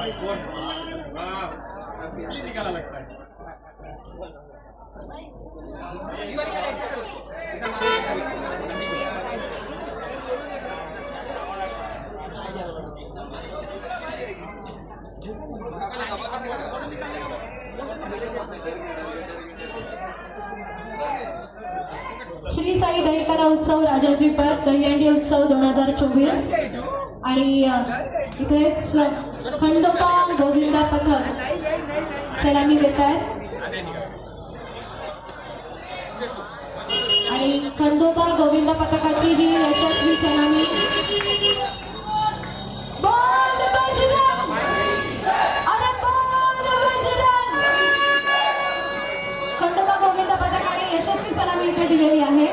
श्री साई दहीकला उत्सव राजाजी पथ दहीहंडी उत्सव 2024 आणि इथेच खंडोबा गोविंदा पथक सलामी देत आहेत आणि खंडोबा गोविंदा पथकाची ही यशस्वी सलामी बोल बजरंग, अरे बोल बजरंग। खंडोबा गोविंदा पथकाने यशस्वी सलामी इथे दिलेली आहे।